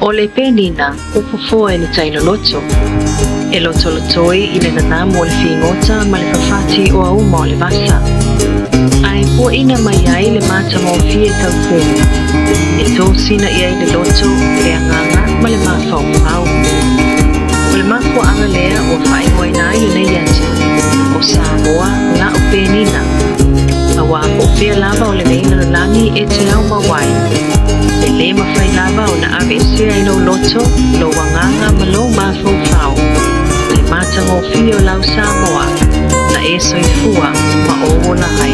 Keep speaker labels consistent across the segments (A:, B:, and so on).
A: O le Penina, upofo e le taino loto. E loto lotoi i le nanamo o le fingota ma le fafati o auma o le vasa. Ai po ina mai ai le matamofie taupuni. E tō sina i ai le loto, le anganga ma le mawhau. O le mafo anga lea o whaingoa nai le nei atu. O Samoa la o Penina. Awa o fia lava o le nei na langi e te au mawai. E le mawhai lava o na ave sia i lo loto, lo wanganga ma lo mawhau. Le matamofie o lau Samoa, na e soifua ma o la hai.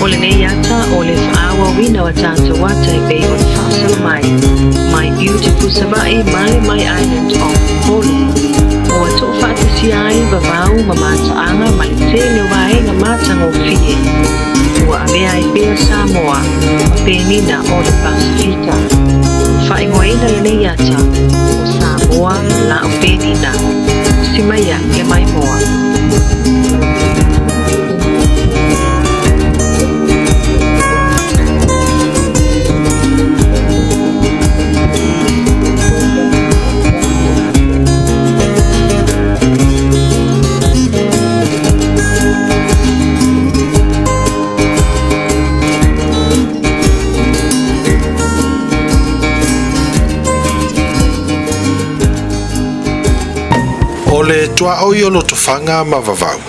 A: O le nei ata o le whaawa wina wa tata wata i bei o le whaasala mai. My beautiful Savaii mai island of Upolu. O ato whaatasi ai wawau ma mataaga ma le tele wae na matamofie. Ua avea i bea Samoa ma Penina o le Pasifika. Whaingoina le nei ata o Samoa la o Penina. Simaia le maimoa.
B: O le tua o lo tofanga ma vavau.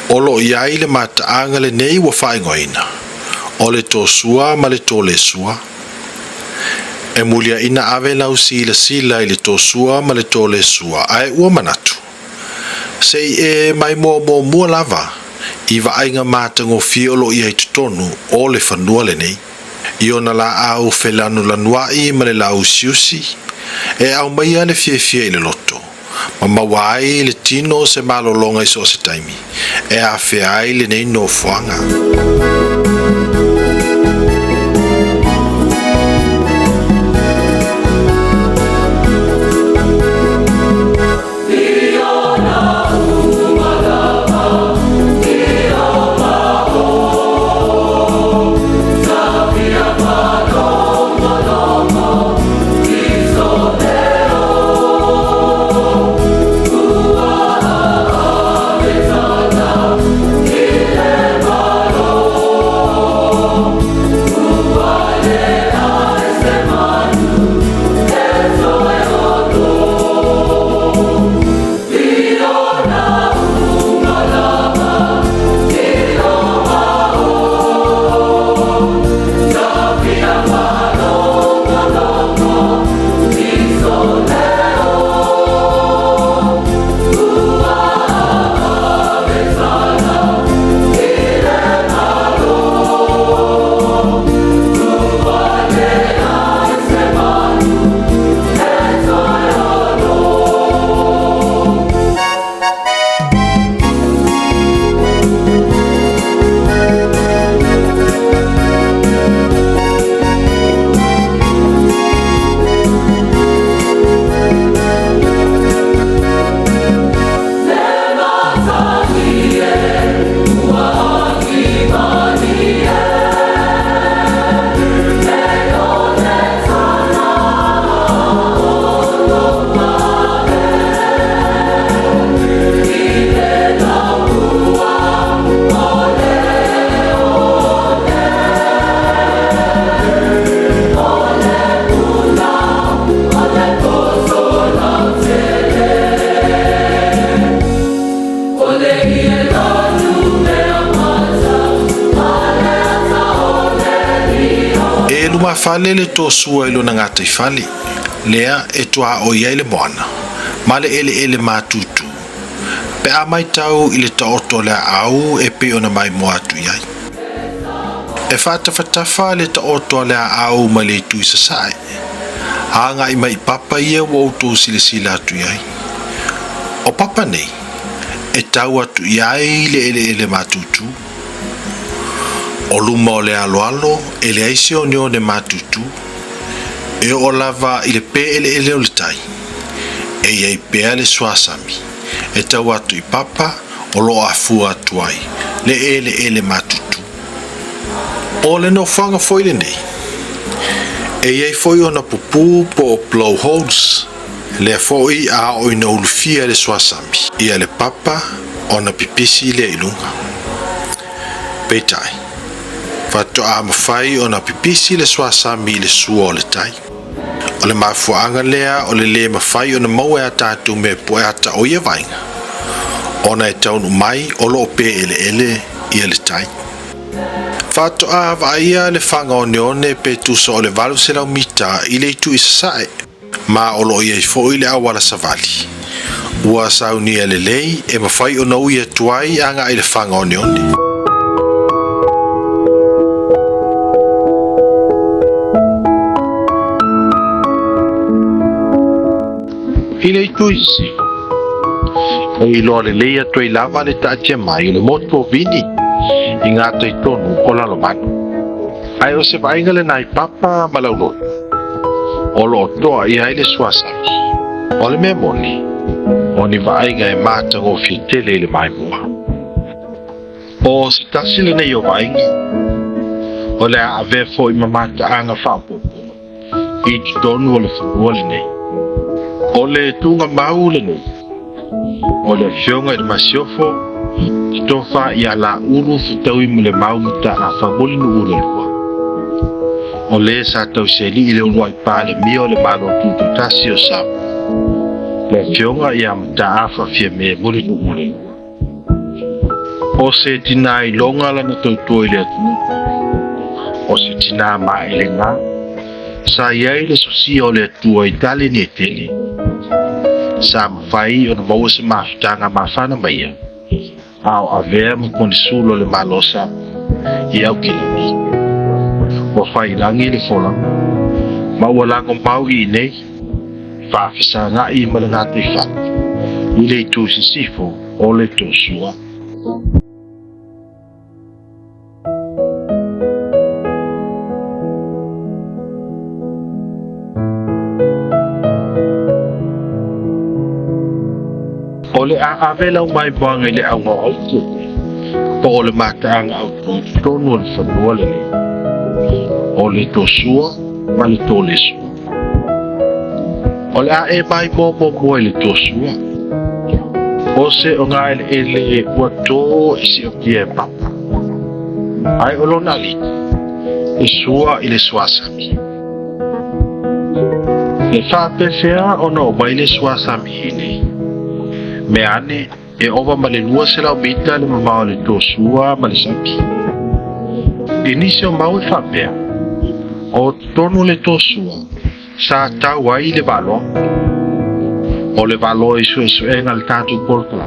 B: O lo iai le mataaga le nei wa whaingoina. O le tosua ma le tole sua. E mulia ina ave lau sila i le tosua ma le tole sua. Ai ua manatu. Sei e maimoa mua lava. I vainga matango fie o lo iai totonu o le whanua le nei. I ona la au faatalanoaga ma le lau siusi. E au maia le fie i le loto. Ma mawai le tino se malolonga i so se taimi. E a ai le nei no fuanga. Fale le tosua ilo na ngata I fale. Lea e tua o iai le moana. Ma le ele matutu. Pe a mai tau I le taoto le au e pe ona maimoa atu iai. E Tafatafa le taoto le au ma le tu sasai. Hanga I mai papa ia wa uto sila atu iai. O papa nei. E tau atu iai le ele matutu. O luma o le aloalo, e le aisi o nio ne matutu, e o lava I le pe ele o le tai, e iai pea le swasami, e tau atu I papa o lo afua atu ai, le ele matutu. O le no whanga foi le nei, E iei foi ona pupu po o blowholes. Le foi a o ina ulufia le swasami. Ia le papa ona pipisi le ilunga. Peitai. Fato a mawhai ona pipisi le swasami le sua o le tai. O le mafuanga lea o le mawhai ona maua a tātou me poe ata o ia vainga. Ona e taunu mai o lo pe ele ia le tai. Fato a vaia le fanga o neone pe tusa o le valu se lau mita i le itu isasae. Ma o lo ia i fo i le awala Savaii. Ua sauni e le lei e mawhai o nau ia tuai anga i le fanga o neone. I le itu isi. E i loa le leia toi lava le taatia mai o le motu o vini. I ngā totonu o lalo manu. Ai o se vainga le nai papa malaulot. O lo toa i haile swasami. O le mea moni. O ni vainga e mata ngō fiatele le maimoa. O se tasi le nei o vainga. O le a ave fo i mamata anga faapopo. I totonu o le whanua le nei. O le tunga mau le nei. O le fionga i le masiofo. Tofa i ala uru fitaui mo le mau mita a whamuli no ure lua. O le sa tau seli i le uluai pāle mia o le malo tututasi o Samoa. Le fionga i a mita a whawhia me muli no ure lua. O se tina i longa lana tautua i le atu. O se tina maa i le ngā. Sa iai le sosia o le atua i tali ni e tele. Sa mawhai o na maua se mawhitanga mawhana maia. Ao avea mo koni sulo le malosa i au kilami. Wa whai langi le fola. Maua lango mau i nei. Whawhisa ngā i malangata i whaka. I le tu si sifo o le tō sua. O le a avela o mai boanga i le au ngā autu. Po o le mataanga autu tonu o le whanua le ne. O le tō sua, ma le tō le sua. O le a e mai mō i le tō sua. O se o ngā ele ua tō isi o kia e papa. Ai o lona li. E sua i le suasami. E faapea o no mai le suasami i nei. Me ane e ova ma le lua se lau mita le mamao le tōsua ma le sapi. Inisi o mau e faapea. O tonu le tōsua sa tau ai le valo. O le valo e suenga le tātou portala.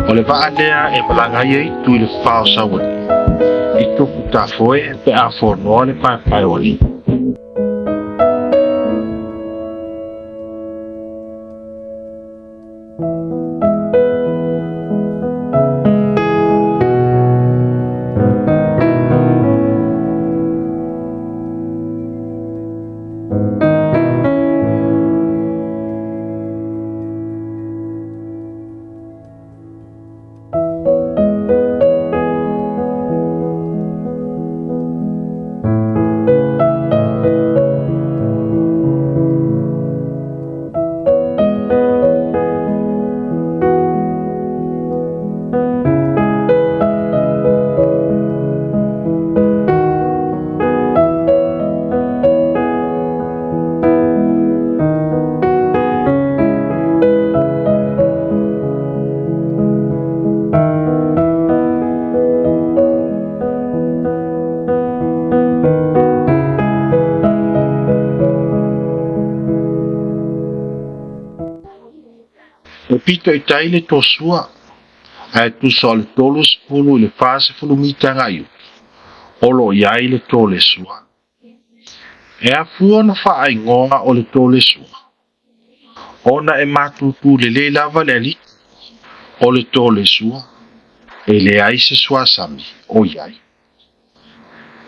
B: O le vaanea e malangai e tu le whao sawani. I tuku ta foe pe a whonoa le paepae oli. Pito i taile tō sua. Ai tu so le tolu sepulu le fase fulumita ngayu. Olo iai le tō le sua. E a fua na wha ai ngoa o le tō le sua. Ona e matutu le lava le ali. O le tō le sua. E le ai se sua sami. O iai.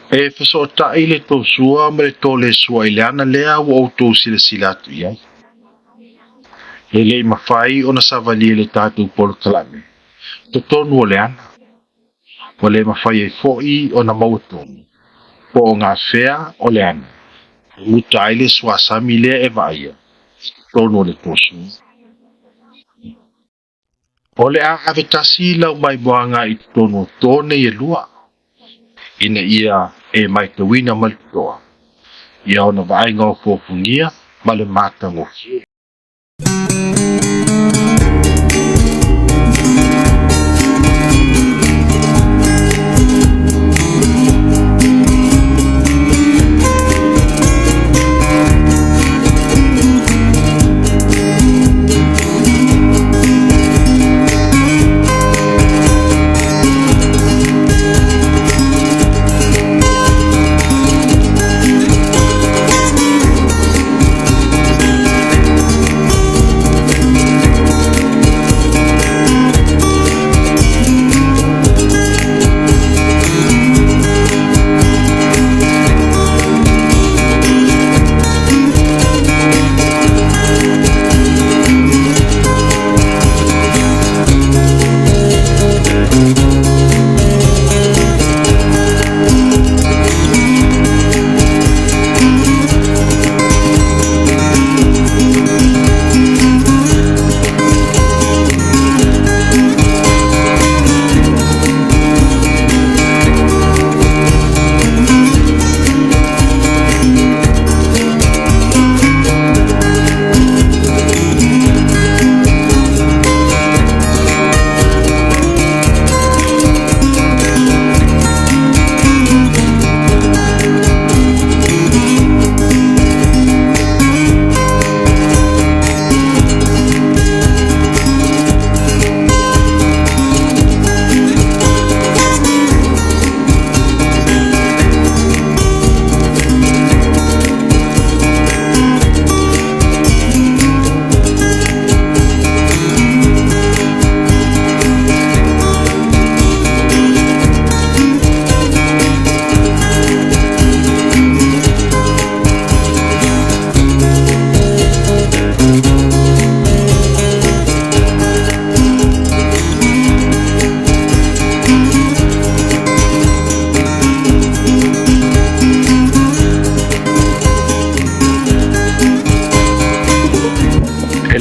B: E whaso tai le tō sua ma le tō le sua i le ana lea o tō sila sila atu iai. E le mawhai o na Savaii le tātou polo kalame. Totonu o le ana. O le mawhai e fo'i o na mautonu. Po o ngā whea o le ana. uta ile swasami le e vaia tono le posu ole a avetasi la mai boanga I tono tone e lua ina ia e mai te wina malitoa ia ona vainga o fofungia ma le matango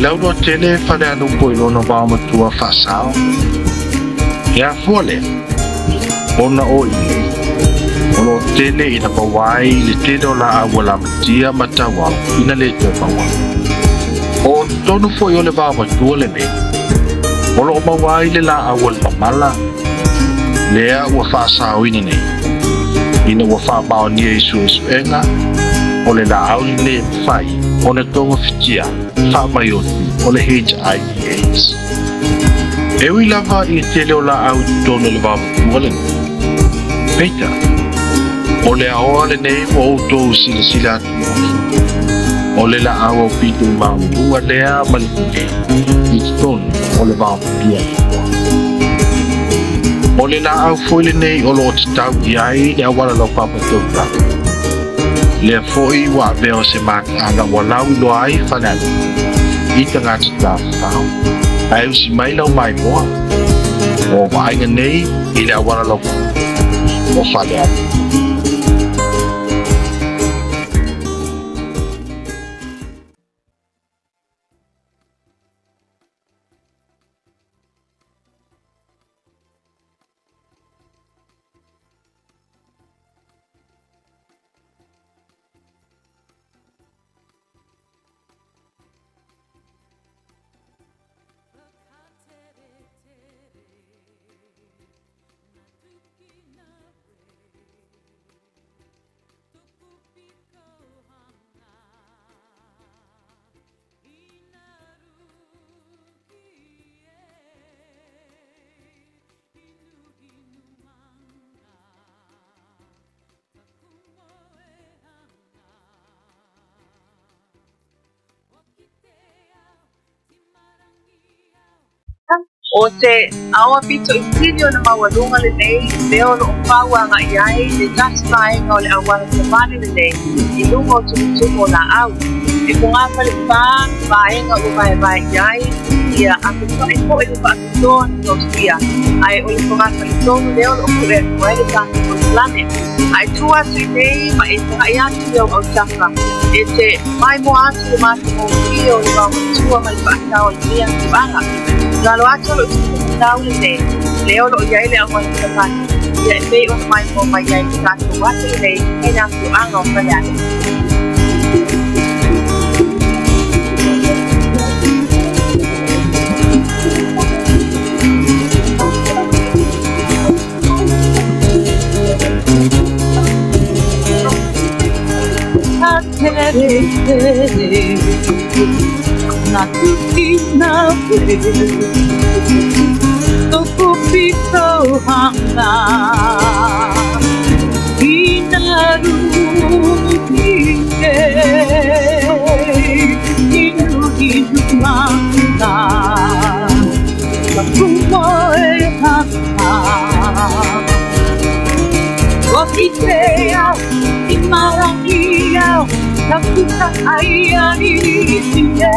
B: Lauro tele falealupo I lona matua fasao. Ia fole. Ona o I. Ono tele ina mawai le tele o la awala matia matawa ina le te mawa. O tonu fo I o le matua le me. Ono o mawai le la awala mala. Lea ua fasao ina nei. Ina ua faabao nia isu enga. O le la au le fai. Ona tonga fitia. Faamaioti o le HIV/AIDS. Ewi lava I tele o la au tono le matua le me. Peita. O le aoa lenei o outou silasila atu. O le la awa o pitu maunua lea malipute. I tonu o le maupia. O le la au foi lenei o lo tatau iai le awala lau papatauta. Le foi wa veo se mataaga walau uluai falealupo. I tangata Tafatafa. Ai usi mai lau maimoa. O vainga nei I le awala lau o falealupo.
A: O te awa pito I tili o na mawalunga lenei leo lo umpawa nga iai le tasi vaenga o le awala tamane lenei I lunga o tumutumu o la au. E kung nga palipa vaenga o vai iai
C: ia a te whae ko e le whaatoa ni o ia. Ai o le whakata i tonu leo o kure ko e le tātu o le lane. Ai tua tui nei ma e te hai atu leo au taka. E te maimoa atu le mātu o ki o le wau tua ma le whaatao le mea ki wanga. Lalo atu lo i tau le nei. Leo lo iai le awa ni kapani. Ia e mei o na maimoa mai iai le tātu watu le nei. E nā tu anga o Faleale.
D: Na tutina pe Topo pito hanga Inaru ike Inu manga Kapumo e hanga Wakitea Imarangia Taputa ayani siye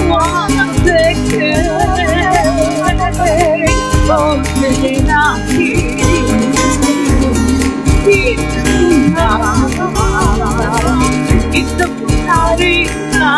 D: Wana seke Oh Penina It's a putarina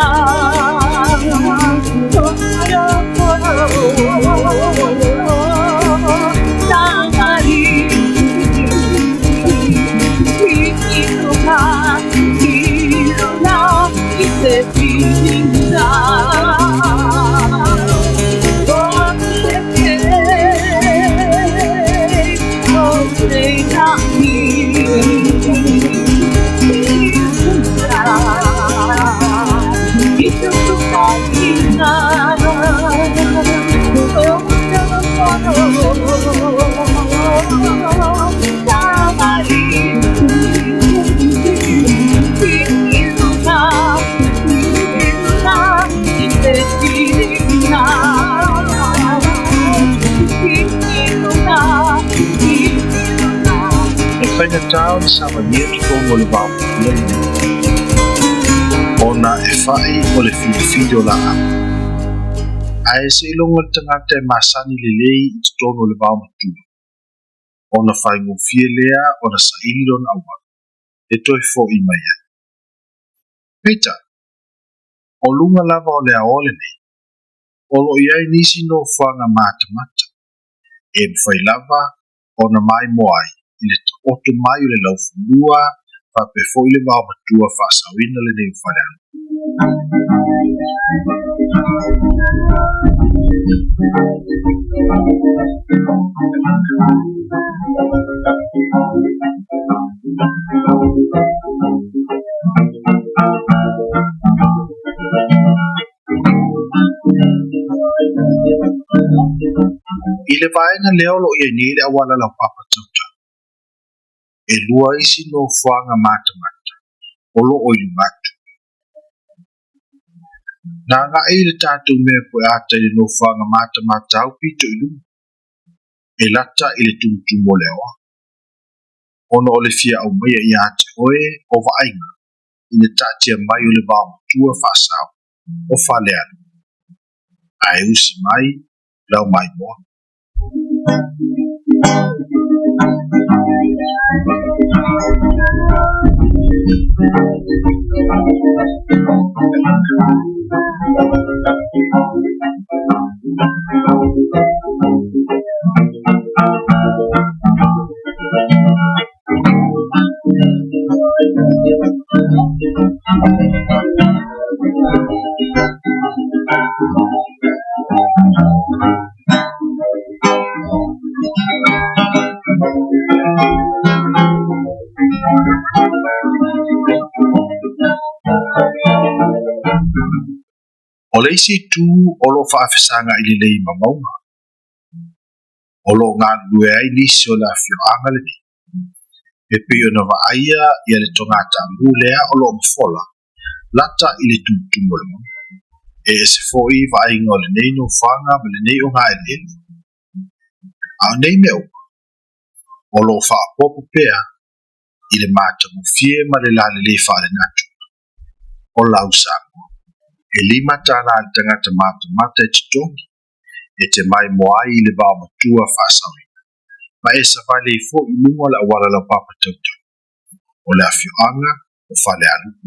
B: Chinatown, Savaii, totonu o le wau Puleia. Ona e whai o le whiwhiwhi o la ama. Ae se ilonga le tangata e masani lenei I totonu o le wau motu. Ona whai ngofie lea ona saili lona awa. E toi fo I mai ai. Peter, o lunga lava o le aole nei. O lo iai nisi no whanga mata. E mwhai lava ona maimoa ai. I le oto mai o le laufulua faapea foi le maomatua faasauina lenei Falealupo. I le vaenga leo lo ia nei le awala lau papa tauta. E lua isi no whanga mata. O lo o ilumatu. Nā ngā e le tātou mea koe ata I le no whanga mata au pito ilumu. E lata I le tumutumo leoa. Ono o le fia au maia I ate oe o vaainga. I le tatia mai o le wao matua whaasau. O Falealupo. Ai usi mai, lau maimoa. O le isi tū o lo whaafesanga I le lei mamaunga. O lo ngā lue ai nisi o la whioanga le ni. E peo na waaia I le tongata mulea o lo mfola. Lata I le tūtumo le mo. E se foi waainga o le nei no whanga ma le nei o ngā ele. Au nei meo. O lo whaapopo pea I le mata mo fie ma le lale le whaare natu. O lau Samoa. E lima tala le tangata mata e titongi e te maimoa I le vao matua Savaii. Ma e Savaii le fo I lunga le awala la papa totonu. O le afioanga o Falealupo.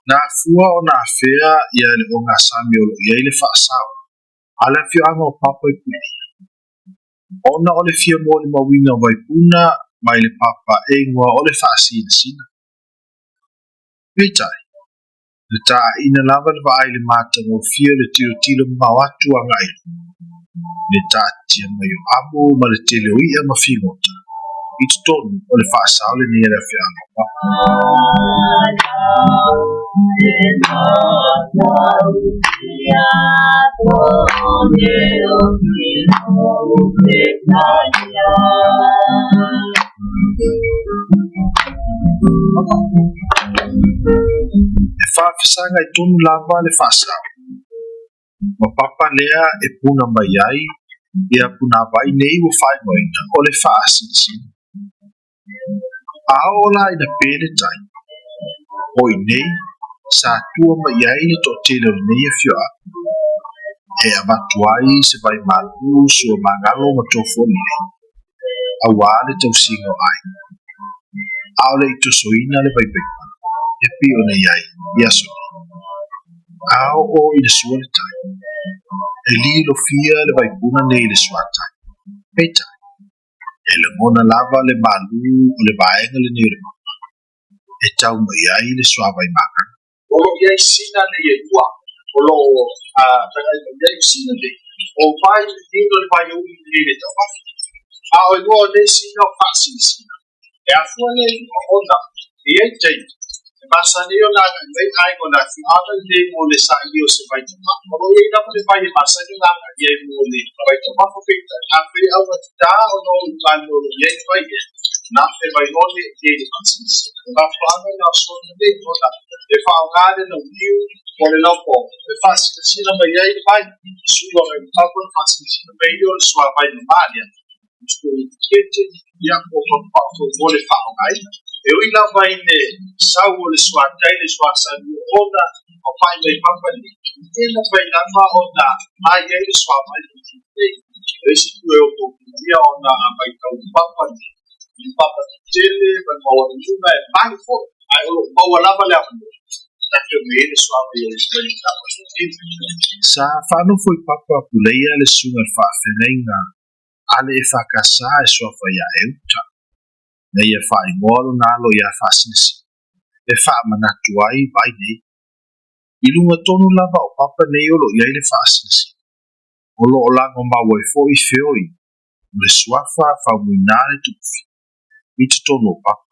B: Na fua o na fea ia le o ngā sami o lo ia I le whaasau. Ala fioanga o papa I Puleia. Ona o le fia mo le mawina o Vaipuna mai le papa e ngua o le whaasina sina. Peitai, le taa ina lava le vaai le mātanga o fia le tilo mawatu a ngai. Le taa tia mai o amo ma le tele o ia ma fingota. I totonu o le whaasau le nia le fioanga o papa. E whaafisanga I tonu lava le whaasau. Ma papa lea e puna mai ai, ia puna vai nei o whaingoina o le whaasitsina. Aola ina pele tai. Oi nei, sa tua mai ai le totele o nei e fioa. E avatuai se vai malu sua mangalo ma tofoni. Awale tau singo ai. Aole I tusoina le vai pepa. E pio nei ai, iaso. Ao o I le sua le tai. E li lo fia le vai puna nei le sua tai. Peta. E le mona lava le malu o le vaenga le nere. E tau mai ai le sua vai maka.
E: Olo ia sina le ia ua. Olo ia sina le. O vai le tino le vai ui le tafafa. A o lua le sina o fasi sina. E a fua le o onda. E e tei. E masa leo na ngai ai o na fi ata le mo le sa i o se vai tafafa. Olo ia ina le vai le masa leo na ngai mo le vai tafafa pita. A pe au ta o no ngano le vai e. Na fe vai ole e le fasi sina. Va fanga na so le ona. E whaongare no liu o le laupo. E whasika sina mai ai le vai. Sua mai mtako na whasika sina mai o le sua vai na malia. Usto I kete ia o papato o le whaongai. E ui na vai ne sau o le sua tai le sua sani o ona o pai mai papali. Tēnā vai na wha o na mai ai le sua vai na tei. E si tu e o poki ia o na mai tau papali. I papa tele, mai maua ni tuna e pai fo. Ai o maua lava le apu.
B: Sa whanu foi papa Puleia le sunga whaafenenga ale e whakasa e soa whaia e uta. Nei e whae ngoro nalo ia whasinisi. e whaamanatu ai vai nei. I lunga tonu lava o papa nei o lo iai le whaasisi. O lo o lango maua e fo i whioi, le suafa whaumuinare tukufi. I te tono o papa.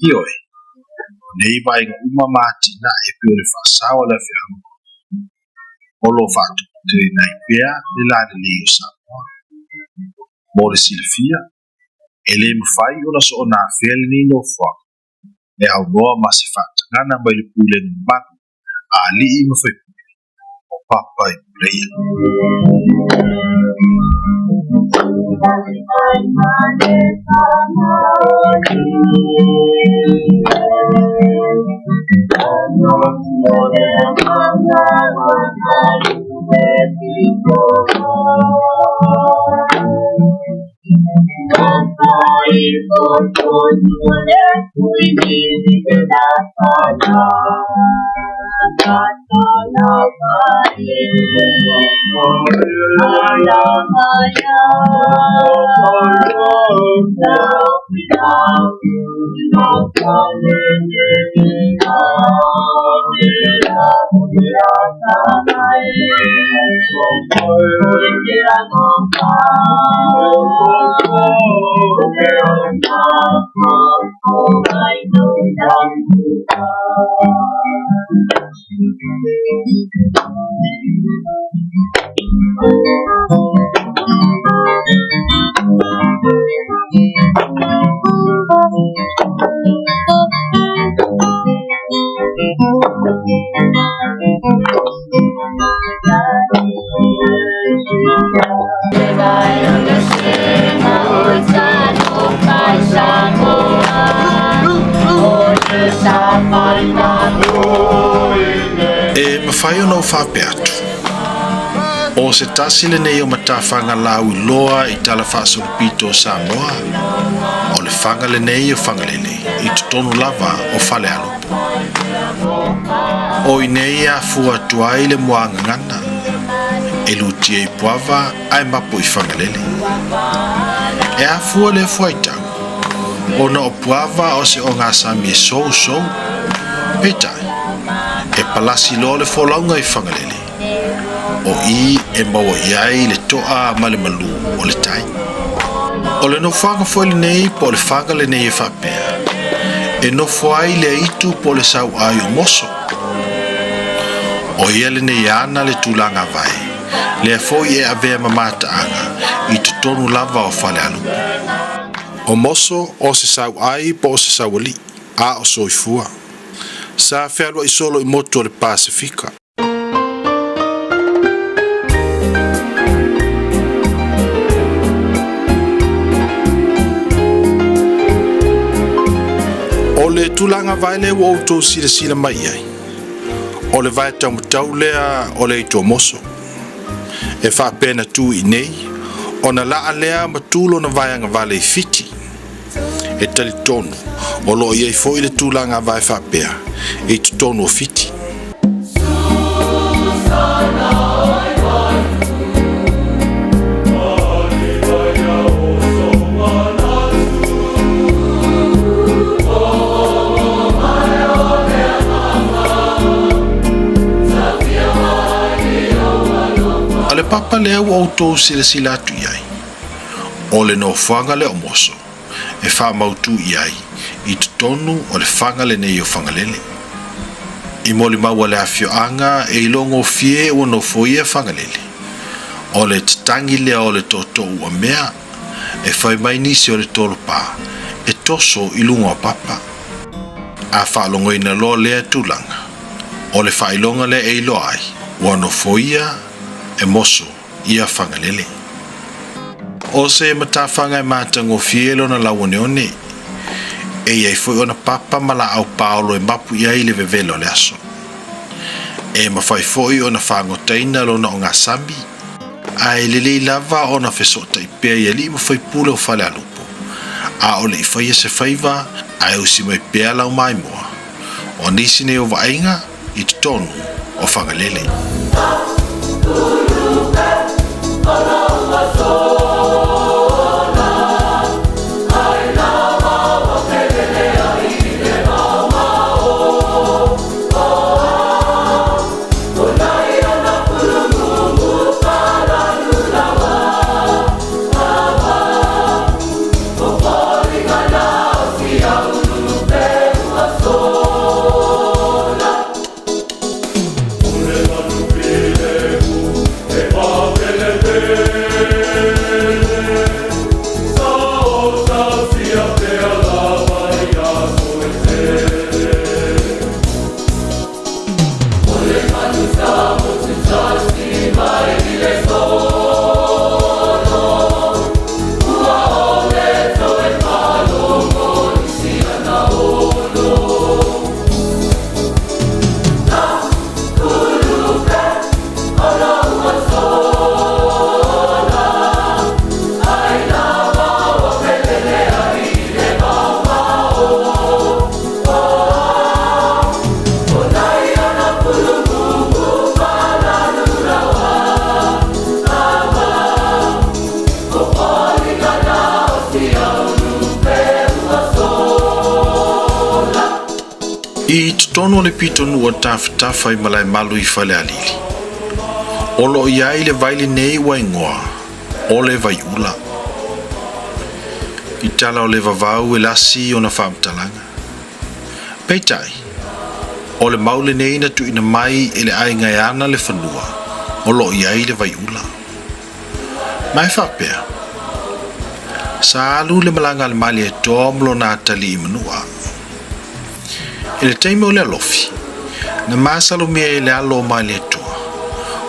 B: Ioi, nei vai nga uma matina e pio le whaasawa la whiamu. O lo whaatu te nai pia le la le leo Samoa. Mo le silfia, e le mawhai ona so o nā whiale ni no wha. E au noa ma se whaatangana mai le pule ni manu, a li I mawhai pule, o papa I Puleia. E mawhai ono faapea atu. O se tasi lenei o matawhanga lau I loa I tala whaasolopito o Samoa. O le whanga lenei o whangalele I totonu lava o Falealupo. O inei a fua tuai le moanga ngana. E lutia I puava ai mapo I whangalele. E a fua le fuaitau. O na o puava o se o ngā sami e sou. Petai. E palasi lo le folaunga I whangalele. O I e maua iai le toa ma le malu o le tai. O le no whanga foi le nei po le whanga le nei e faapea. E no foi le itu po le Savaii o Moso. O ia le nei ana le tūlanga vai. Le foi e avea ma mataaga I totonu lava o Falealupo. O Moso o se Savaii po o se Savaii a o soifua. Sa whealua I solo I motu o le Pasifika. O le tūlanga vai le o tō sila mai ai. O le vai tau lea o le ito Moso. E faapea tu I nei, o na laa lea matulo na vaianga vale I fiti. E tali tonu, o lo iei foi le tūlanga vai faapea, e totonu o fiti. Ale papa lea o autou sila atu iai. O le no whanga le o Moso. E wha mautu iai. I totonu o le whanga le nei o whangalele. I moli maua le awhioanga e ilongo fie o no foia whangalele. O le tatangi lea o le toto ua mea. E whai mai nisi o le tolopa. E toso I lunga o papa. A whaalongo ina lo lea tūlanga. O le whailonga le e uluai. O no foia e Moso ia whangalele. O se matawhanga e mātango fielo na lauaneone. E iei foi ona papa mala au paolo e mapu iai le vevelo le aso. E mawhai foi ona whangotaina lona o ngā sambi. A e lelei lava ona whesota I pia ia li mawhai pule o Falealupo. A o le ifaia se faiva ai usi mai pea lau maimoa. O nisi ne o vainga I totonu o whangalele. I totonu le pitonu o Tafatafa I malai malu I Falealili. O lo iai le vai lenei wa ingoa, o le Vaiula. I tala o le vavau e lasi o na faatalanoaga. Peitai, o le mau lenei na tuina mai e le ainga ana le whanua, o lo iai le Vaiula. Mai faapea. Sa alu le malanga le mali e tomlo na atali I manua. E le taimi o le alofi, na masalo mea e le alo mai le tua,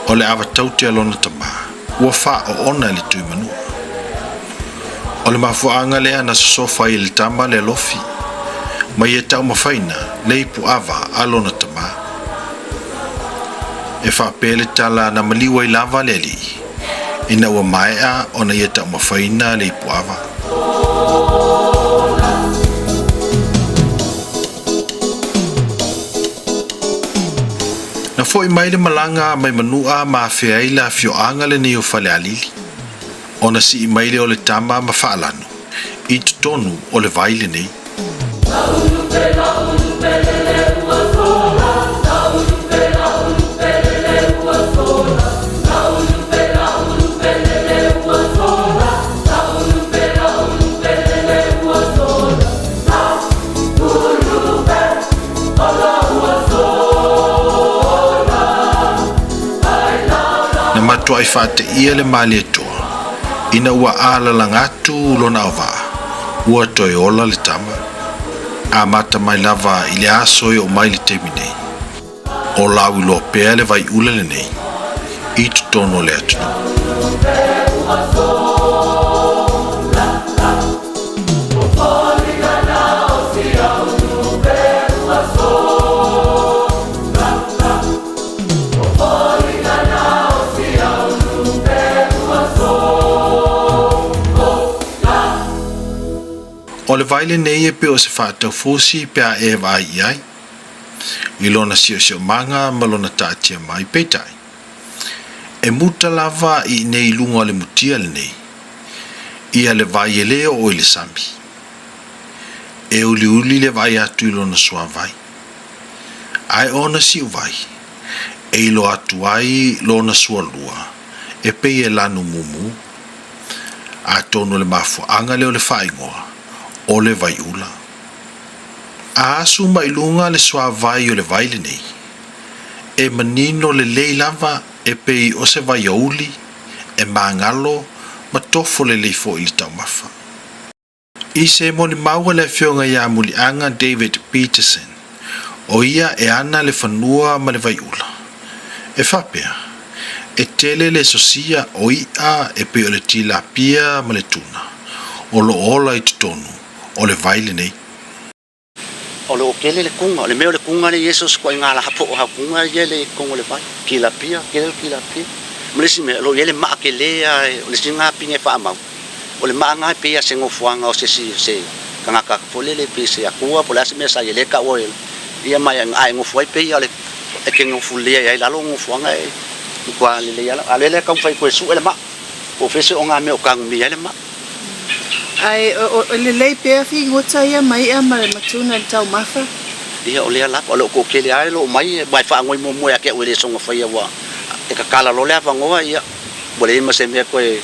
B: o le awa tauti alona tama, ua wha o ona le tui manua. O le mafuanga lea na sofa I le tama le alofi, mai e tau mawhaina le ipu awa alona tama. E faapea le tala na maliwa I lava le li, ina ua maea o na e tau mawhaina le ipu awa. Na foi mai le malanga mai manua ma Vaiula fioanga le ni o Falealili. Ona si mai le o le tama ma faalano. I totonu o le vai lenei. Matua I fate ia le mali toa. Ina ua ala langatu lona ova. Ua toi ola le tama. A mata mai lava I le aso o mai le teminei. O lawi lo pea le Vaiula lenei. I totonu le atu. O le vai lenei e pe o se whātau fōsi pea e vai iai. I lona sio manga ma lona tātia mai peitai. E muta lava I nei lunga le mutia lenei. Ia le vai e leo o le sami. E uli le vai atu I lona sua vai. Ai ona si vai. E ilo atu ai lona sua lua. E pei e lanu mumu. A tonu le mafuanga leo le whaingoa. O le Vaiula. A asu mailunga le Savaii o le vai lenei. E manino le lei lava e pei o se vaiauli e mangalo ma tofo le leifo I le taumafa. I se moni maua le fionga ia muli anga David Peterson. O ia e ana le whanua ma le Vaiula. E faapea. E tele le sosia o ia e pei o le tilapia ma le tuna. O lo ola I totonu. O le vai lenei.
F: O le okele le kunga, o le meo le kunga le Jesus kwa ingala hapo o hakunga ye le kunga le vai. Kilapia, kilapia. Mulesi me lo ye le maa kelea, o le singa pinge wha amau. o le maanga pe ya sengo fuanga o se kanga ka polele pe se akua pola se mesa ye le ka o ia mai ai ngo foi pe ya le e ke ngo fulia ya la lo ngo fuanga e kwa le ya ale ka fai ko su ele ma o fese o nga me o kang mi ele ma
D: Ai o le lei pe fi ngota ia mai a mare matuna tau mafa.
F: ia o le la o lo ko ke le ai lo mai mai fa ngoi mo ya ke o le songa fai wa e ka kala lo le fa ngoa ia bole ma se me ko e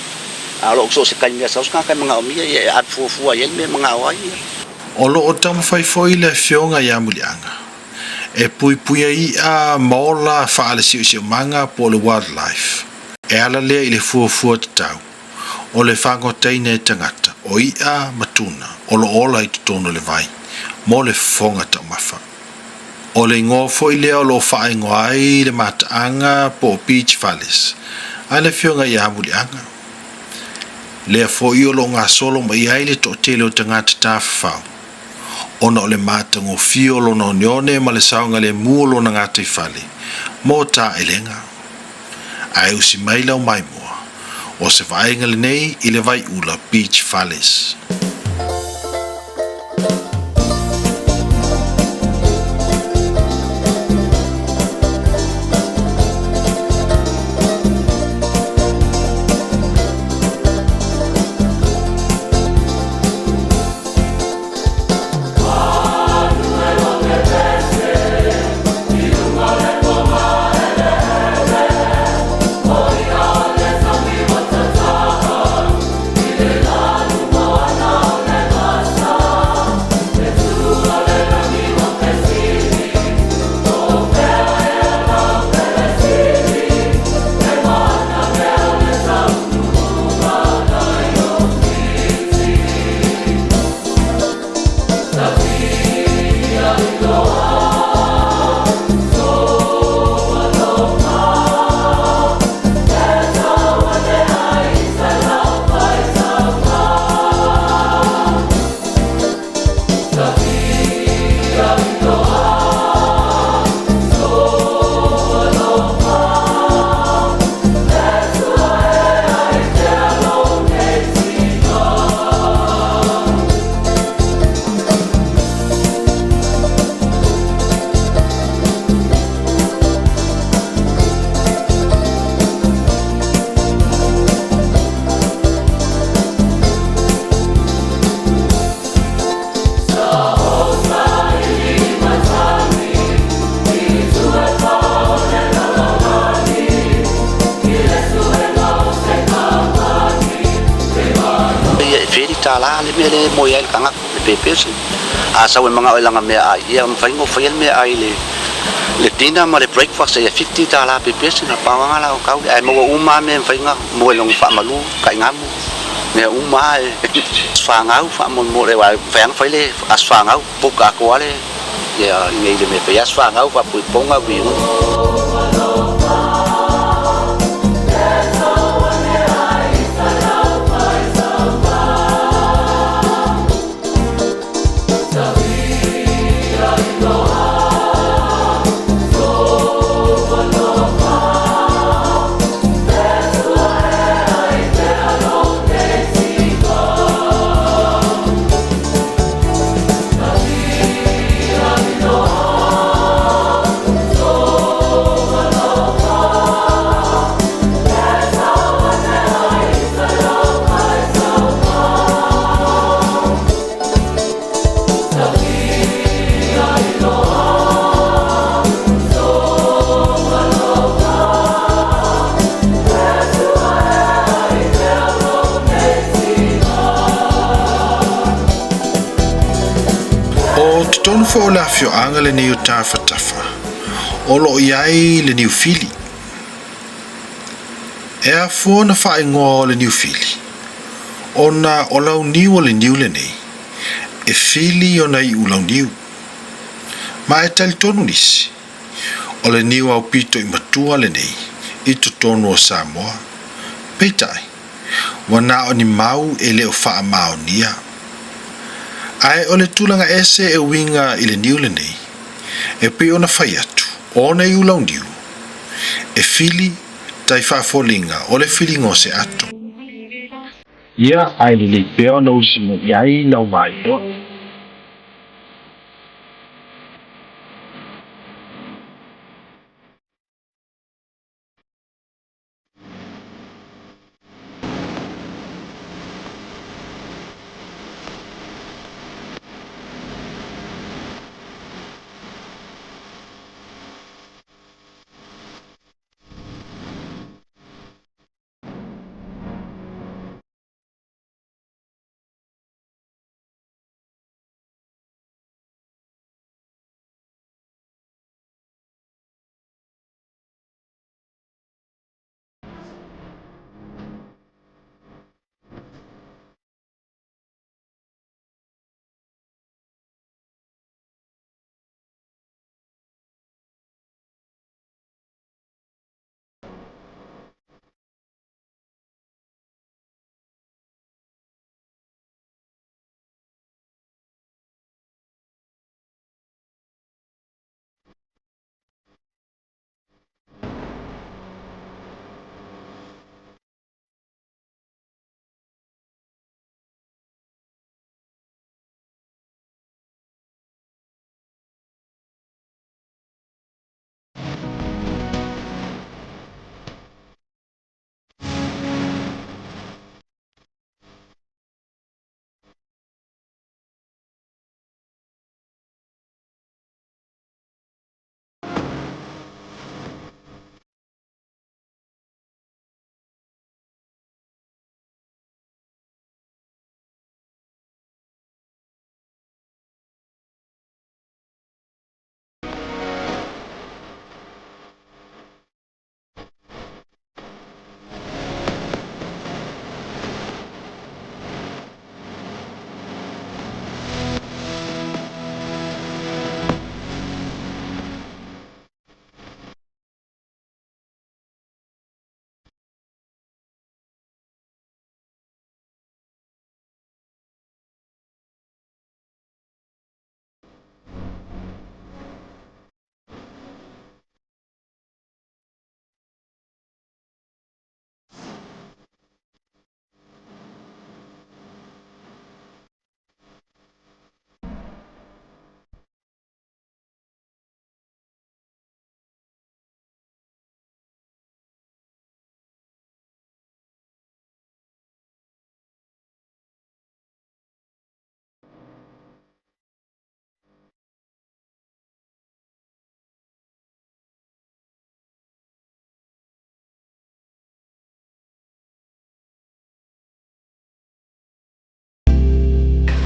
F: a lo so se kai me sa ska ka mga o mi e at fu ia me mga o ia
B: O lo o tama fai foi le fionga ia mulianga. E pui ai a mola faale si manga po le wildlife. E ala lea i le fuafua tatau. O le whangotei ne tangata. O ia matuna. O lo ola i totonu le vai. Mo le fonga tau mafa. O le ngō foi lea o lo whae ngoai le mataaga po beach fales. Ai le fionga ia mulianga. Lea foi o lo ngā solo mai ai le tōtele o tangata Tafatafa. Ona o le matango fio lo no nione ma le saunga le muolo na ngata I fale. Mo ta elenga. Ai usi maila o maimoa. O Savaii lenei I le Vaiula beach fales.
F: tala le me le mo ya el kanga le pepes a sa we manga langa me ai ia mo faingo foi me ai le tina ma le breakfast e 50 tala pepes na pawanga la ka ai mo uma me fainga mo long fa malu kai ngamu me uma fa ngau fa mo le wa fang foi le as fa ngau poka ko ale ya ngai le me pe as fa ngau fa pu ponga bi
B: tonu fo la fio anga le ni Tafatafa o lo iai le ni fili e a fo na fa ngo le ni fili ona o la ni o le ni le nei e fili ona I u la ni ma e tal tonu nisi o le ni au pito I matua le nei I totonu o Samoa peitai wana o ni mau e le o fa mau nia ai ole tulanga ese e winga I le niu le nei e pe ona fai atu ona I ulau niu e fili tai faafolinga ole fili ngose atu ia ai le pea ona usimu iai lau mai to.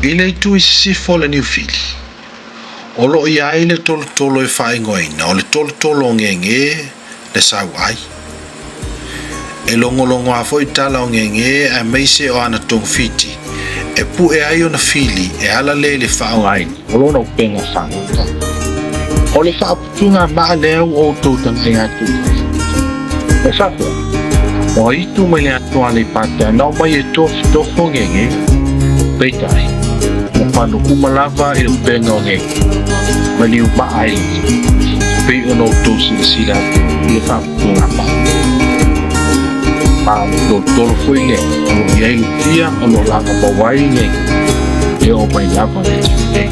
B: I le tu i sifo le niufili. O lo i ai le tolo e whaingoina, o le tolo ngenge le Savaii. E longo a foi tala o ngenge a meise o ana tong fiti. E pu e ai o na fili e ala le whaongaini, o lo na upenga whangonta. O le whaaputunga maa leo o tautan e atu. E whapua, o itu mai le atua le patea, nao mai e tofo ngenge, peitai. Mano kumalava i upenga o ngenge, mali upa ai, pei ono tosi sila i whaaputunga maa. Lo tolo foi nge, o iei tia o lo langa mawai nge, e o mai lava le nge.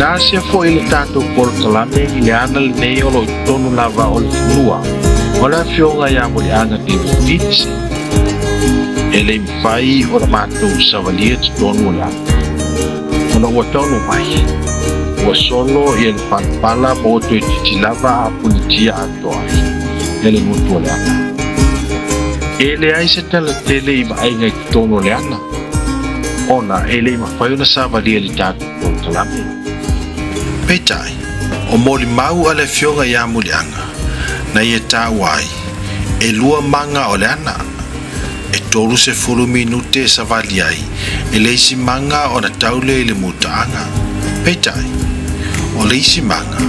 B: Nasia fo ile tatou polotalame i le ana lenei o lo tonu lava o le funua Wala fionga ya mo lianga kibutits. Ele mfai o na matou Savaii totonu la. Ona ua tonu mai. Ua solo i ele palapala mo to titilava a pulitia atoa. Ele motu le ana. Ele ai se tala tele i mainga i totonu le ana. Ona ele mafai ona Savaii le tatu talame. Peitai, o moli mau ale fionga ya mo lianga. Na ia tawai, e lua manga o le ana. E tolu se fulu minute sa valiai, e leisi manga o na taule i le mutaanga. Peitai, o leisi manga,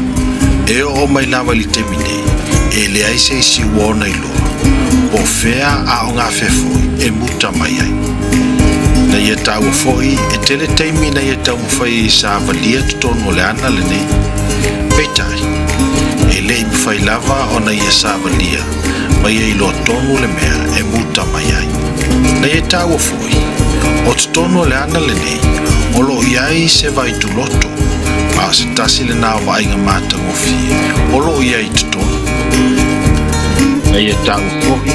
B: e o mai lava li temine, e le aise isi wona i loa. O fea a o ngā fefoi, e muta mai ai. Na ia tawa foi, e tele teimi na ia tawa fai sa valia totonu le ana le nei. Peitai, e le i mwhai lava o na ia Savaii, mai e ilo tonu le mea e muta mai ai. Na ia tawa foi, o totonu le ana le nei, o lo iai se vai tu loto, ma se tasi le nā wainga mata ngofie, o lo iai totonu. Na ia tawa foi,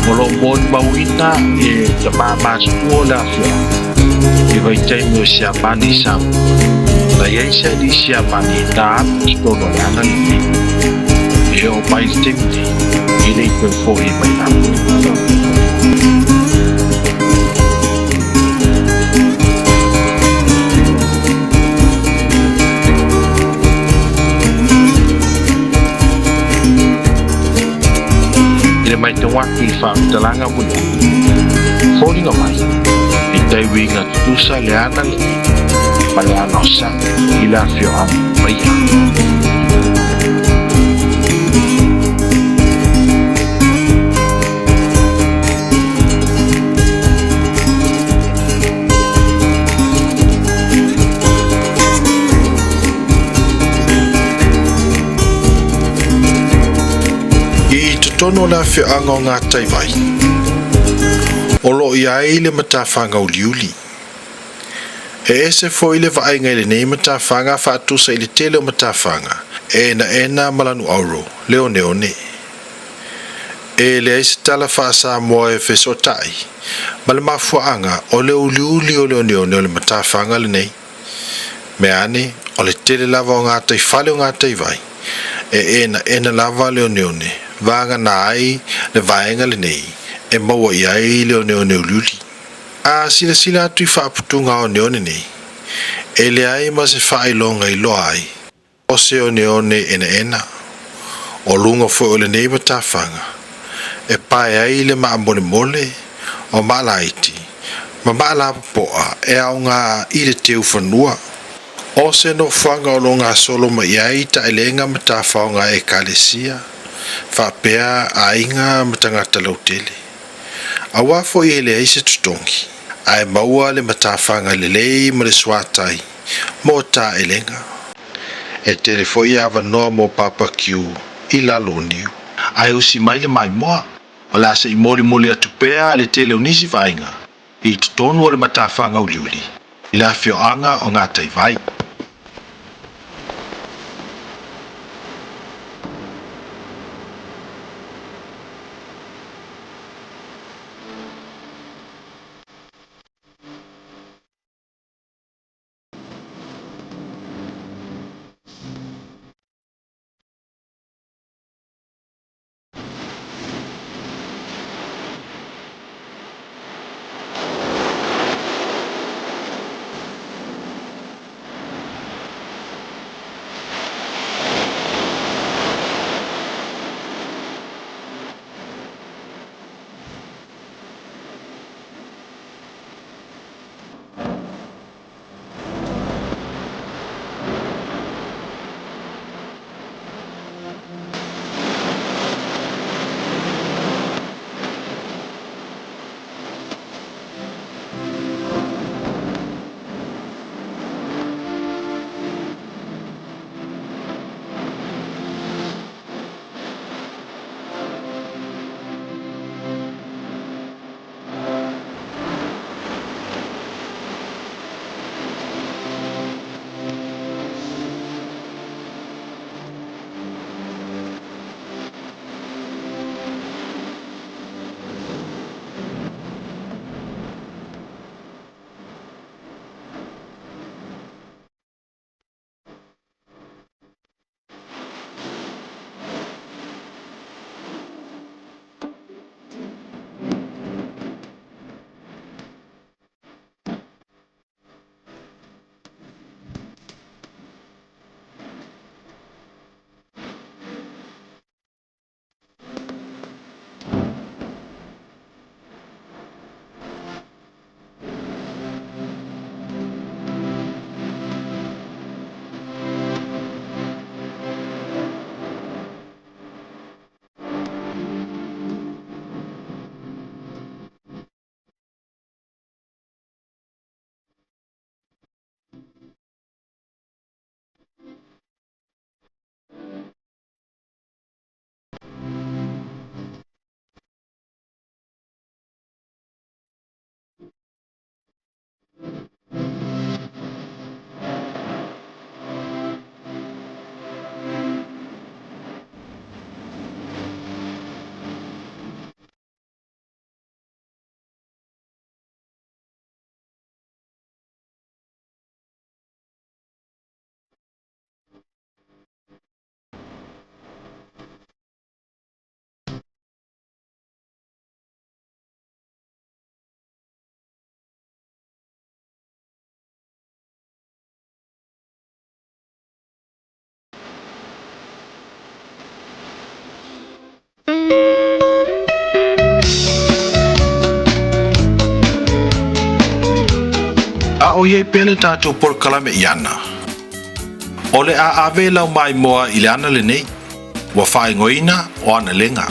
B: o lo mon mawina e ta māmatu o le afia, e vai taimi o sia mani samu. Na iai se li sia mani na atu totonu le ana le nei. E o mai temine, i nei koe fōi mai nāmu. I le mai te watu i faatalanoaga muli. Fōringa mai, i tai winga tutusa le ana le nei, ma le ana o sa, i la fio amu mai ha. Tono la fe anga ngā taiwai. O lo i ai le matawhanga uliuli. E ese foi le vaenga i le nei matawhanga whaatusa i le tele o matawhanga. Ena malanu auro, leo neone. E le eise tala wha Samoa e fesotai. Ma le mafuanga o le uliuli o leo neone o le matawhanga le nei. Me ane, o le tele lava o ngā taifale o ngā taiwai. E ena lava leo neone. Vanga na ai le vaenga le nei e maua i ai leo neo luli. A sila atu i whaaputunga o neone nei. E le ai ma se whailonga i loa ai. O se o neone ena. O lunga fo o le nei matawhanga. E pae ai le maa mole o maalaiti. Ma maala poa e au ngā i le teu whanua. O se no whanga o lo ngā solo ma i ai ta elenga matawhanga e kalesia. Faapea a inga matangata lautele. A wafo i ele aise tutongi. Ai maua le matawhanga lelei ma le swatai. Mo ta elenga. E telefo i awa noa mo papa kiu i lalo niu. Ai usi mai le maimoa. O la se i moli atupea le tele unisi vainga. I totonu o le matawhanga uliuli. I la fio anga o ngā taivai. a o iei pele tātou por kalame iana. O le a ave lau maimoa i le ana lenei, wa whaingoina o Analega.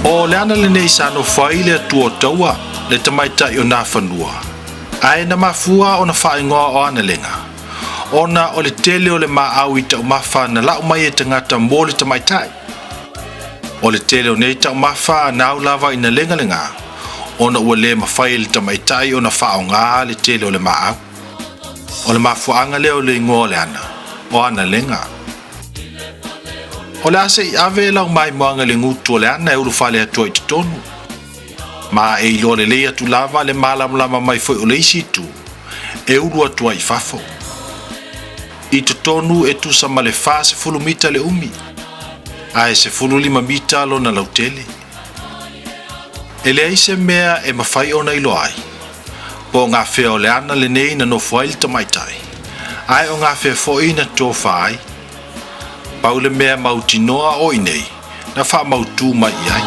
B: O le ana lenei sa no fai le tua taua le tamaitai o nā whanua. Ai na mafua o na whaingoa o Analega. Ona o le tele o le maau i tau mawha na lau mai e tangata mō le tamaitai. O le tele o nei tau mawha na au lava i na lenga. Ona ua le mawhai le tamaitai o na whao ngā le tele o le maau. O le mafuanga leo le ingoa le ana o Analega. O le ase i ave lau mai moanga le ngutu o le ana e ulu fale atua i totonu. Ma e ilo le leia tu lava le malamlama mai foi o le isi tu. E ulu atua i fafo. I totonu e tu sama le fa se fulu mita le umi. A e se fulu 5 mita lo na lautele. E le aise mea e mawhai o na uluai. Po ngā whea o le ana lenei na no fuail tamaitai. Ai o ngā whea foi na tō whai. Paule mea mautinoa o inei, na wha mautu mai ai.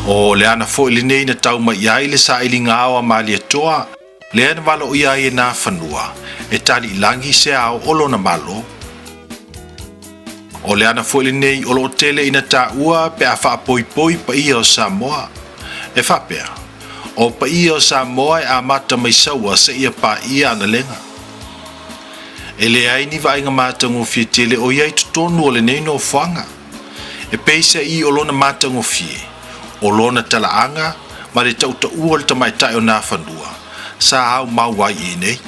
B: O le ana fo lenei na tau mai ai le sa ili ngāwa mali atoa, le ana malo ia e nā whanua, e tali ilangi se au olo na malo. O le ana fo lenei olo tele ina tā ua pe a whaapoi pa ia o Samoa, e faapea. O pa ia o Samoa e a mata mai saua se ia pa ia Analega. E le aini vainga mata ngofie tele o iai totonu o le nei no whanga. E peisa i olo na mata ngofie. O lona talaaga ma le tautau o le tamaitai o nā whanua sa au mauai i nei.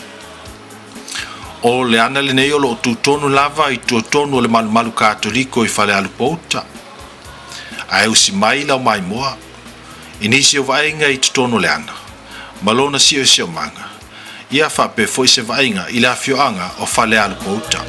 B: O le ana lenei o lo totonu lava i totonu o le malumalu katoliko i Falealupo uta. Ai usi mai lau maimoa. Inisi o vaenga i totonu le ana. Malona si o se o manga. Ia faapea foi se vaenga i la fioanga o Falealupo uta.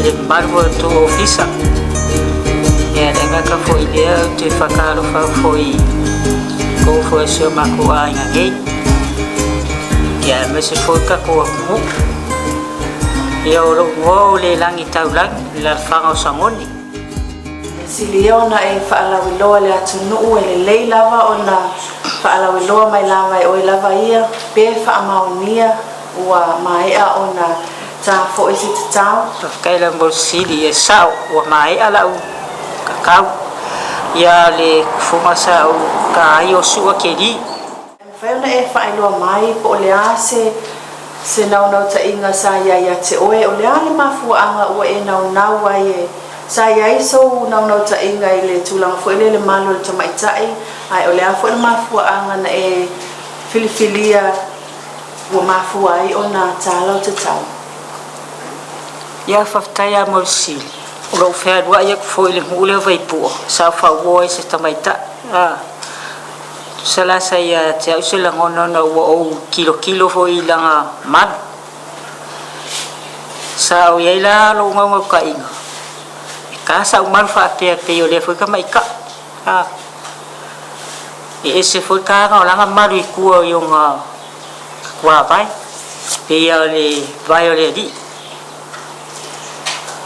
G: Marwa to ofisa. Ya denga ka foi dia te fakalo fa foi ko foi so maku anga gei. Ya mese foi ka ko mu. Ya ro wo le langi taulang la fanga samoni.
D: Siliona e faalawiloa le atunuu e lelei lava ona faalawiloa mai lava e oi lava ia pe faamaonia ua maea ona tafo isi tatau.
G: Kaila mosili e sao ua maea lau kakau ia le kufunga sa o ka ai o sua keri.
D: Whaiona e whaelua mai po o le ase se naunau ta inga sa ia te oe o le ale mafuanga ua e naunau ai e sa ia iso naunau ta inga i le tūlanga fwele le malo le tamaitai ai o le a fwele mafuanga na e filifilia ua mafua ai o na tālau te tau.
G: Ia whaftaia mosili o lau whea rua ia kufoi le mule vaipua sa whaua e se tamaitai. Salasa ia te au se langona na ua o kilo foi langa manu. Sa o iei la lo ngau ka inga. E ka sa umaru faapea pe o le foi ka maika. E ese foi ka ngau langa maru i kua i o ngā kua vai. Pe ia le vai o le di.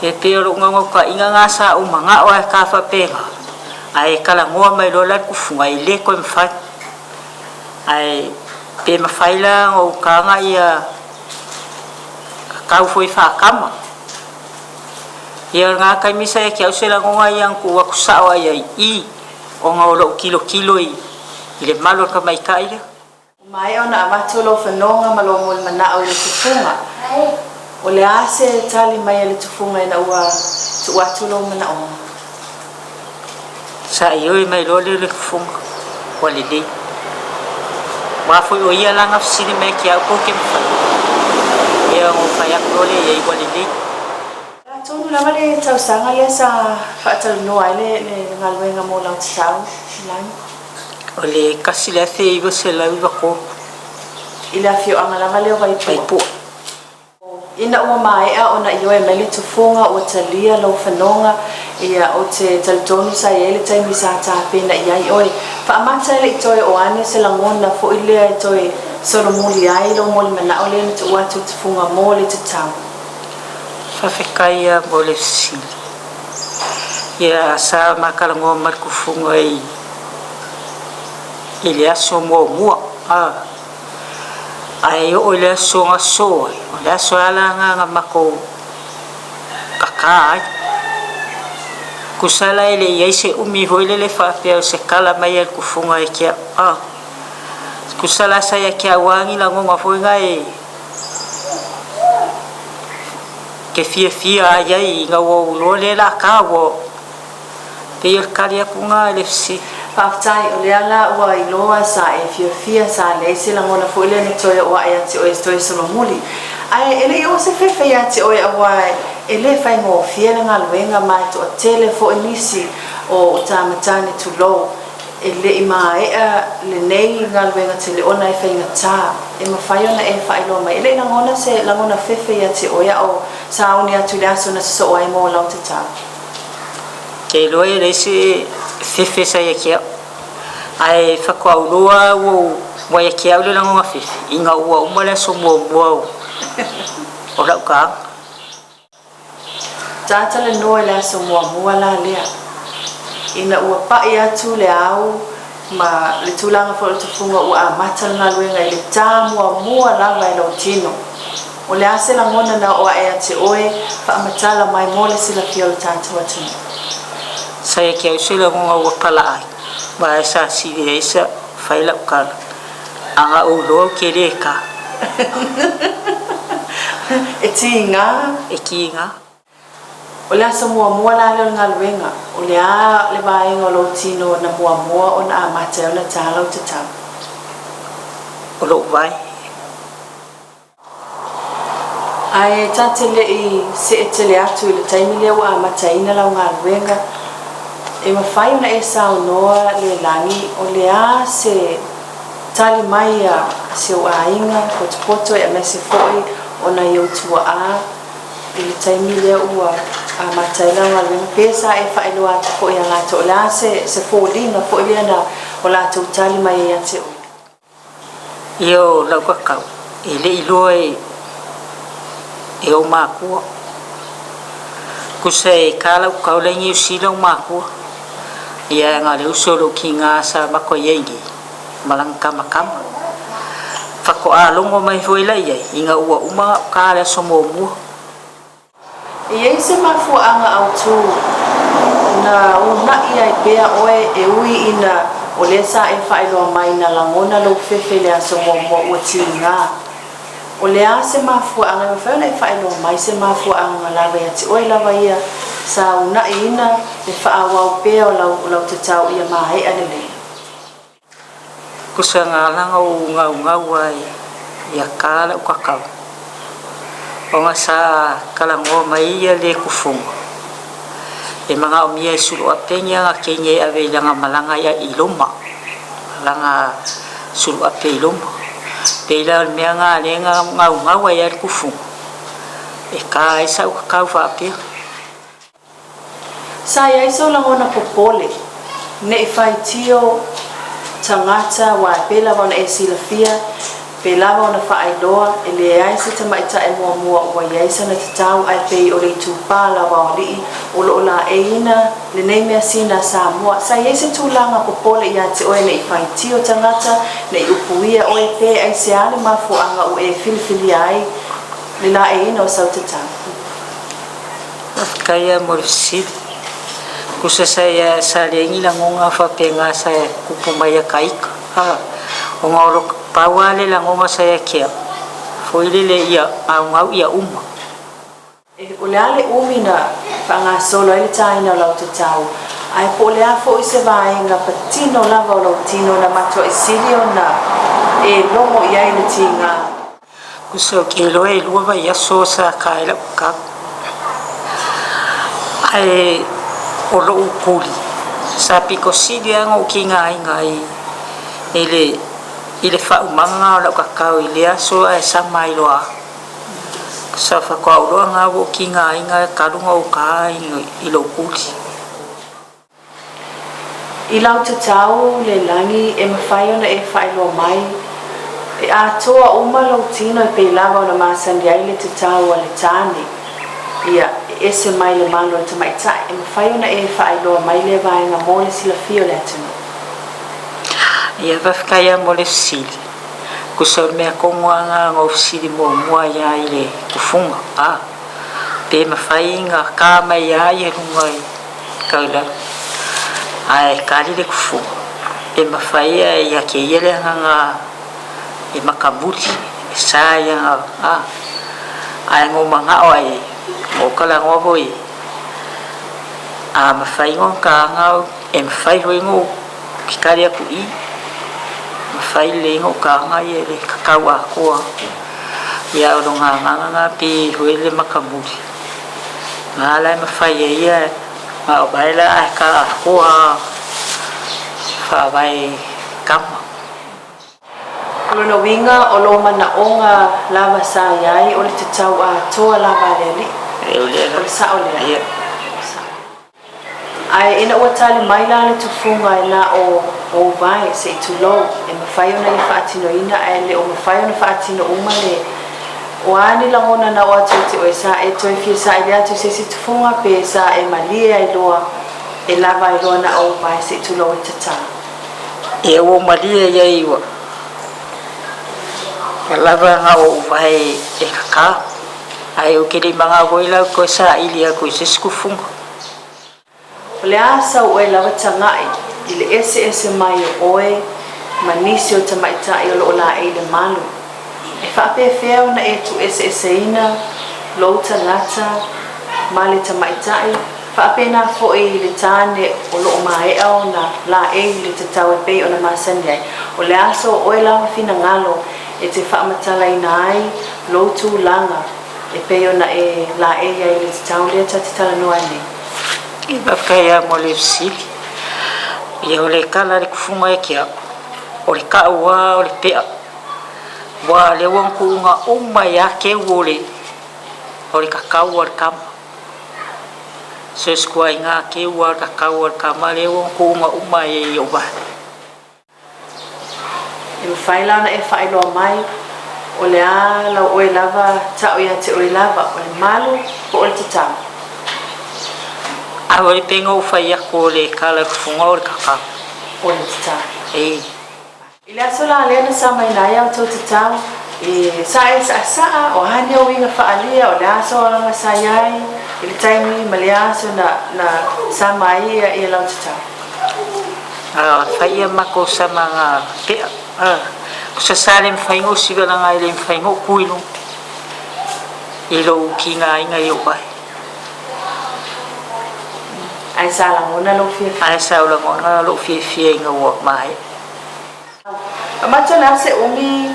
G: E pe o lo ngau ka inga ngā sa umanga o e ka faapea. Ai kala ngoa mai lo la kufunga i le koe mwhai. Ai pe mawhaila o kanga ia kakau foi whakama. Ia ngā kaimisa e kia usela ngonga ia nku wakusao ai i o ngā olo kilo i le malo ka maika ia.
D: Mai ona amatolo whanonga malomo le manao i le tufunga. O le ase tali mai le tufunga ina ua tuatulo manao.
G: Sa ioi mai lole le kufunga wale lei. Wafoi o ia langa fsini me kia upo ke mwhai. Ia o whaiak lole ia i wale lei.
D: Tonu lama le tausanga le sa faatalanoaga le ngaluenga mo lau tatau.
G: O le kasi le fe iwa se lau iwa ko.
D: Ila fio anga lama le o vaipua. Ina ua maea ona ioe mele tufunga o talia lau whanonga ia o te talitonu sa iele taimi sa tāpena iai oe. Whaamata ele i toi o ane se langona fo ilea i toi solomuli ai lau mole manao le tu watu tufunga mo le tatau.
G: Whawhekaia mo le sili. Ia sa makalangoa markufunga i le aso mua. Ai o le aso ngā soa. O le aso ala ngā mako kakai. Kusala ele iai se umi hoile le faapea o se kala mai al kufunga e kia. Kusala sa ia kia wangi la ngonga fuinga e ke fia ai ngā wau lole la ka wo. Pe il karia kunga le fsi.
D: Whaftai o le ala ua iloa sa e fia sa le se langona fuile ni toi o aia te oe toi solomuli. Ai ele o se fefe ia te oe awa ele fai ngō fia na ngā luenga mai to a tele fo inisi o tāmatane tu lo. Ele i ea lenei ngā luenga te le ona e fai ngata. E mawhai ona e whai loa mai. Ele langona se langona fefe ia te oe o sa uni atu le aso na so oai mo lau te tā.
G: Ke loa e se fefe sa ia kia. Ai whakauroa o ia kia ule langonga fefe. Inga ua umale so mua o rau ka.
D: Tātale noa le aso mua la lea. Ina ua pai atu le au ma le tūlanga fo le tufunga ua amata ngā luenga i le tā mua lava e lau tino. O le ase langona na oa ea te oe whaamatala mai mole sila fio le tātua tino.
G: Sa ia kia usila ngonga ua pala ai. Ba esa siri esa whaila ukala. Anga o loa ke re ka.
D: E ti ngā?
G: E ki ngā.
D: O le asa mua la leo ngā luenga. O le a le vaenga o lo tino na mua o na amata o na tālau te tau.
G: O lo vai.
D: Ai tatele i se e tele atu i le taimi leo a amata ina lau ngā luenga. E mawhai una e sao noa le langi o le a se tali mai a se o a inga poto e me se foi o na iau tua a i taimi lea ua matailaga le pesa e whaeloa atu po ia lato la se fōlinga po ia na o lato tali mai ia te oi.
G: Io lau kakau, e le iloa e o mākua. Kusa e kālau kaulengi usila o mākua. Ia ngā le usolo ki ngā sa mako iengi, malang kama. Whako ālongo mai huela iai, i ngā ua uma kāle somo mua.
D: Iei se mafuanga au tū, na una ia i pea oe e ui ina o le sa e whaeloa mai na langona lau fefe lea somo mua ua ti ngā. O lea se mafuanga, ma whaeona e whaeloa mai se mafuanga lawa ia ti oe lawa ia sa una ina e whaawau pea o lau tatau ia mahe alelei.
G: Kusa ngā langa o ngau ai ia kāla o kakau. O ngā sa kalangoa mai ia le kufunga. E mga o mia e sulu apengi ngā kenye awe langa malanga ia iloma. Langa sulu ape iloma. Peila o mea ngā le ngau ai ia le kufunga. E kā e sa o kakau faapea.
D: Sa ia iso langona popole. Ne i whai tio tangata wa pela wana e silafia. Pela wana whaailoa e le aise tamaitai mua ua iaisa na tatau ai pei o le tūpā lawa o lii o lo la eina lenei mea sina Samoa. Sa iaise tūlanga popole ia te oe ne i whai tio tangata ne i upuia oe pe ai se ale mafuanga o e filifili ai le la eina o sau tatau.
G: Kaya morifisili. Kusa saya salengi langonga fapenga saya kupumaya kaika. O ngā oro pawale langonga saya kia. Foile le ia au ia uma.
D: O le ale umina whanga solo ele taina o lau tatau. Ai po le afo i se vaenga patino lava o lau tino na matua i sirio na e lomo i aile tinga.
G: Kusa o ke loa e lua vai aso sa kaila kukak. Ai o lo ukuli sa piko sidia ngo ki ngai ile fa umanga o kakau ile aso e samai loa sa fa ko lo nga wo ki ngai kalunga o kai ilo ukuli
D: Ilau tatau le langi e mawhai ona e whai loa mai e a toa uma lau tino e pei lava ona masandi ai le tatau a le tani ia ese mai le malo te mai tai e mawhai ona e whaailoa mai le vaenga mo le sila fio le atunu.
G: Ia wafkaya mo le sili. Kusa mea kongoa ngā sili mua ia i le kufunga. Pe mawhai ngā kā mai ia i runga i kaula. Ai kāri le kufunga. E mawhai ia ke ia le ngā e makamuri. E sā ia ngā. Ai ngō manga o ai. O kala ngovo i a mawhai ngon ka ngau e mawhai hoi ngō ki kare aku i mawhai le ngō ka ngai e le kakau a koa ia o ngā pi hoi le makamuri ngā lai mawhai e ia ngā o baila a ka a koa whawai kama
D: Olono winga o lo mana onga lava sa iai o le tatau a toa lava le li.
G: O le
D: sa o le. Ai ina ua tali mai la le tufunga e na o vai se i tulo e mawhai ona le whaatino ina e le o mawhai ona whaatino uma le o ani langona na o atu te o e sa e toi fia sa i le atu se si tufunga pe sa e malia i loa e lava i loa na o vai se i tulo e tatau.
G: E o malia ia iwa. Lava ngā o vai e kaka. Ai o kere mga woila ko sa ilia ko se skufunga.
D: Le asa o e lava tangai i le eseese mai o oe manisi o tamaitai o lo la e le malu. E faapea feo na e tu eseese ina lo tangata ma le tamaitai. Faapea na fo e le tane o lo mae au na la e le tatau e pei o na masani ai. O le asa o e lava fina ngalo e te whaamatala ina ai lo tu langa e peo na e la e ia i le tatau lea tatalaanoaga nei.
G: I whakaya mo le sili. Ia o le kala le kufunga e kia. O le ka ua o le pea. Wa le wangku unga uma ia ke uole. o le kakau o le kama. Se skua inga ke ua le kakau o le kama le o ko uma e o ba.
D: E whaila na e whailo mai o le a lau oe lava tau ia te oe lava o le malu o le tatau.
G: A o le penga o whai ako le kala kufunga o le kakau.
D: O le tatau.
G: E.
D: I le aso la lea na sa mai nai au tau tatau e sa e sa saa o hani o inga whaalia o le aso o langa sa iai i le taimi ma le aso na sa mai ia lau tatau.
G: Whai ia mako sa mga pea. Sa sale mwhaingo siwa na ngai le mwhaingo kuilo. I lo ki ngā inga i o pai.
D: Ai sa langona lo fia fia.
G: Ai sa langona lo fia fia inga ua mai.
D: Macho na se umi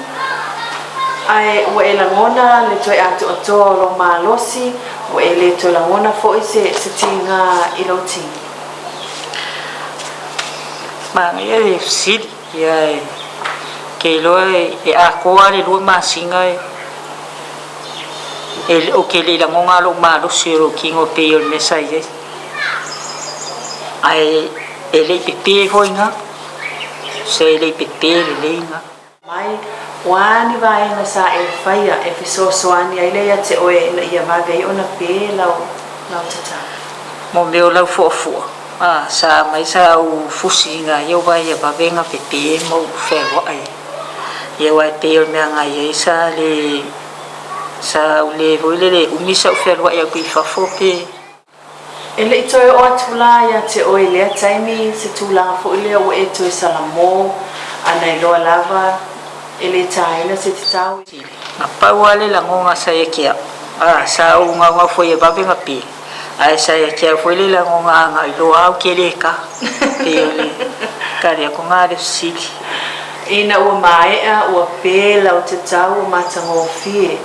D: ai ua e langona le toi atu ato lo malosi ua e le toi langona fo i se tinga i lo ti.
G: Mang ia le sili ia e ke loa e a koa le lua masinga e o ke le langonga lo malosi ro kingo pe o mesa i ai e le pepe ho inga se le pepe le inga
D: mai wani vai na sa e faia e fiso soani ai le te oe na ia vaga i ona pe lau tata
G: mo me o lau fo sa mai sa u fusi nga yo vai e bavenga pepe mo fe ai ye wa pe o me nga ye sa le le umisa fe wa ya ku fa fo pe
D: ele i toi o atula ia te oe lea taimi se tūlanga fo ilea o e toi salamo ana i loa lava ele taina se te tau.
G: Nga pau ale langonga sa e kia sa u nga fo e babe nga pi ai sa e kia fo ele langonga nga i loa au ke le ka pe ole kare ko nga le siki
D: ina ua maea ua pela o te tau o matangofie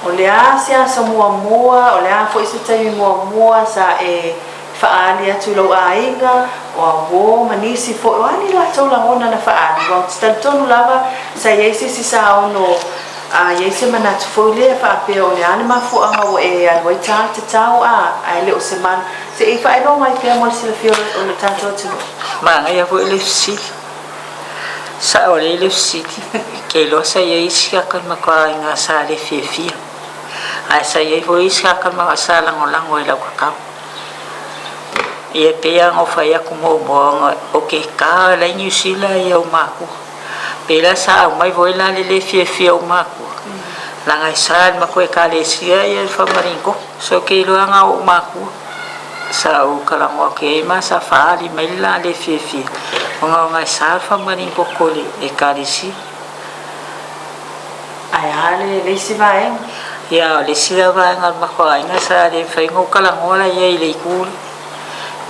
D: o le asia sa mua o le a fo isi taimi mua sa e whaali atu lau ainga o a wo manisi fo o ani la tau langona na whaali o tonu lava sa yeise si sa ono a yeise manatu fo le faapea o le ane mafu anga o e anuai te tau a le o se man se e whaelo mai pia mo le sila fio o le tanto atu
G: manga ia fo ele si sa o le si ke lo sa yeise akan makwa inga sa le fia ai sa ye foi sa kan ma sala ngolango ila ka ye pe ngo fa ya kumo mo o ke ka la ni sila ya o maku pe la sa mai voi la le fie o maku la ngai sa ma ko ka le sia ye fa maringo so ke lo nga o maku sa o kala mo ke ma sa fa li mai la le fie o nga ngai sa fa maringo ko le e ka le si
D: ai ale le si vai
G: ya le sila va ngal makwa inga sa le faingo kala ngola ye le kul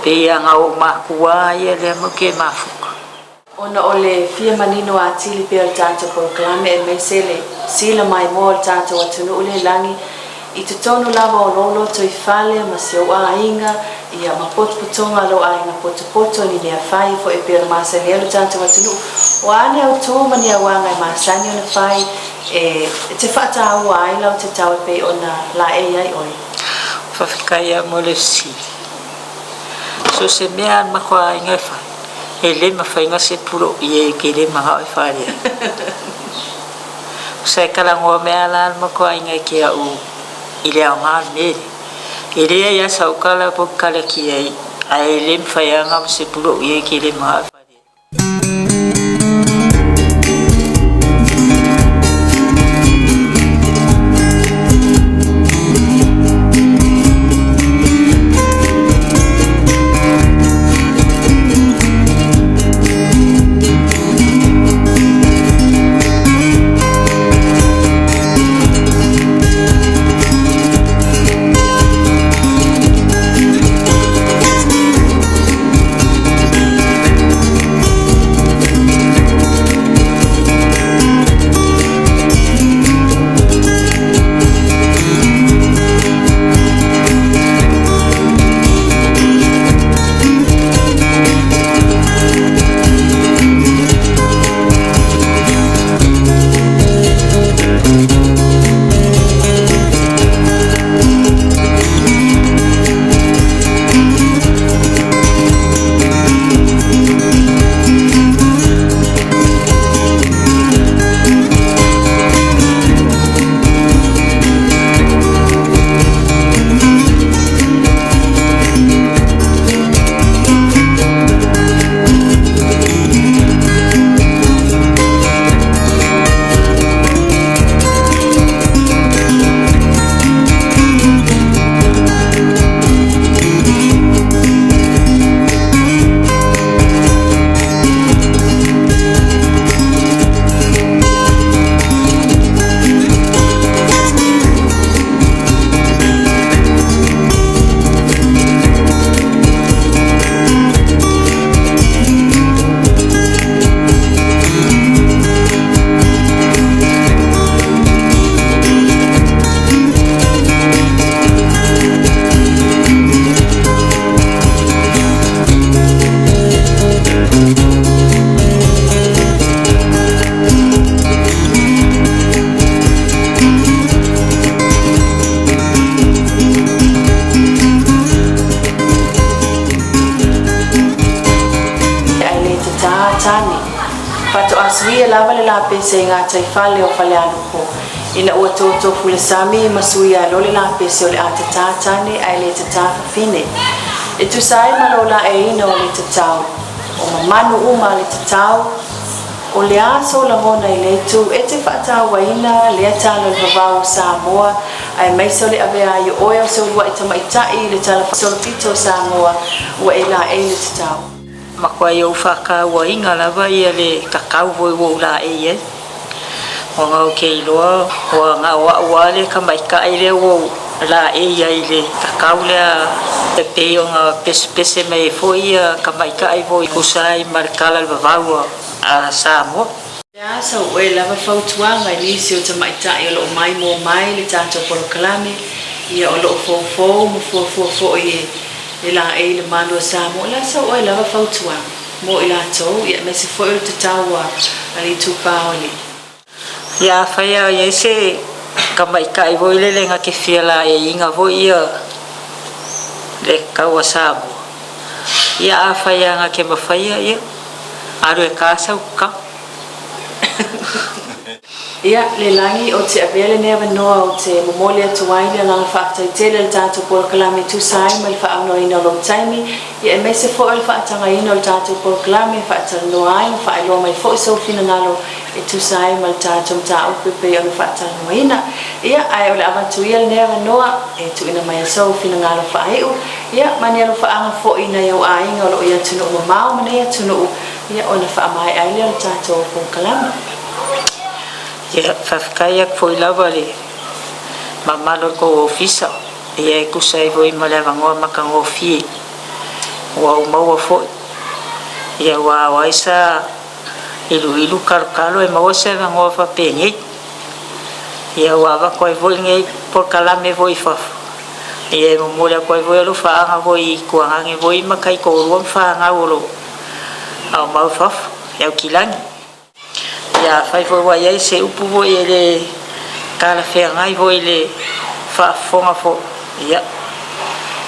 G: pe anga o makua ye le mo ke mafuka
D: ona ole fia manino atili pe tanto proclame e mesele sila mai mo tanto watunu ule langi i totonu lava o lolo toi fale ma se o ainga ia mapoto putonga lo ainga poto ni ne fai fo e per masa le tanto watunu o ane auto mani awanga masani ona fai e te whaatau ai lau te tau pe ona la e ai oi.
G: Whawhikaya mo le si. So se mea makwa inga whai. E le mawhainga se puro i e ke le maha o wharia. Sai kalangoa mea lan makwa inga ke au i le au ngā mere. E rea ia saukala po kala ki ai. A e le mwhaianga se puro i e ke le maha o wharia.
D: masui lava le la pese ngā tai fale o Falealupo. Ina ua toto fule sami masui a lole la pese o le a tatatane ai le Tafafine. E tu sai malola e ina o le tatau. O mamanu uma le tatau. O le aso la mona i le tu e te whaatau waina le atalo le vavau Samoa. Ai maiso le avea i oe o se ulua i tamaitai le tala solopito Samoa ua e la e le tatau.
G: Makua i au whakau inga lava ia le kakau voi wo la e. O ngau ke iloa o ngā oa le ka maika i le wo la e i le kakau le te pe o ngā pese me fo i ka maika i voi kusai marikala le vavau a Samoa.
D: Ya sa ue lava fautuanga i nisi o tamaitai o loo maimoa mai le tātou polokalame ia o loo fōfō mo fōfō i e la e le manu o Samoa. La sa ue lava fautuanga mo i lātou ia me se fo i le tataua a li tūpā o li.
G: Ia whaia ia se ka maika i voi le lenga ke fia la e inga voi ia le kaua Samoa. Ia a whaia nga ke mawhaia ia aru e kāsau ka.
D: Ia le langi o te avele neva noa o te momoli atu waile langa whaatai tele le tātou polokalame tūsai ma le whaamno ina o taimi. Ia e mese fo le whaatanga ina o le tātou polokalame faatalanoaga ma whaeloa mai fo i sofina ngalo e tūsai ma le tātou mta upepe o le faatalanoaga ina. Ia ai o le avatu ia le neva noa e tu ina mai a sofina ngalo whaeu. Ia mani alo whaanga fo ina iau a inga o lo ia tunu o mamao mane ia tunu ia o na whaamai aile o le tātou polokalame.
G: Ia whawhikai ak fo i lawa le mamalo ko ofisa ia e kusai voi ma le awangoa maka ngofie ua umaua fo ia ua waisa ilu kalo e maua se awangoa whapengei ia ua wako e voi ngei por kalame voi whafu ia e mumole ako e voi alo whaanga voi kuangange voi maka i kouruam whaanga olo au mau whafu iau kilangi. Ia fai foi wa ia se upu voi ele kala fea ngai voi le whaafonga fo ia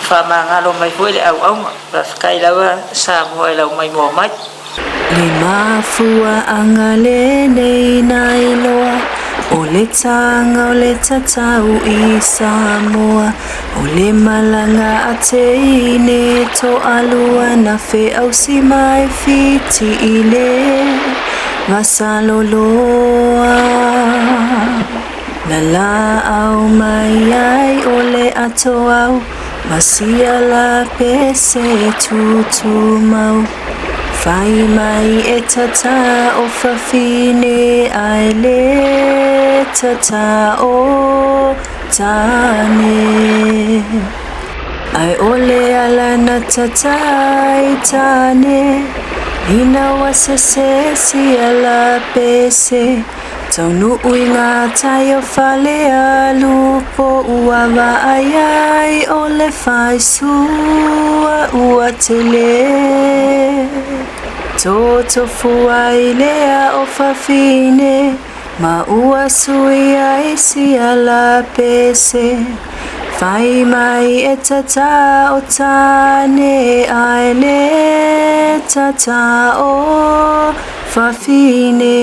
G: whamangalo mai voi le au aunga kai lawa Samoa lau maimoa mai
H: le mafua anga lenei nai loa o le tanga o le tatau i Samoa o le malanga a te ine to alua na fe au si mai fiti i le Masaloloa Lala au mai ai o le ato au Masia la pese tutu mau Fai mai e tata o fafine ai le tata o tane Ai ole ala na tata i tane Ina wasesesi ala pese Taunu uinga tayo Falealupo Ua vaayai ole faisua ua tele Toto fuailea o fafine Ma ua suia isi ala pese Fai mai e tata o tane ai le tata o fafine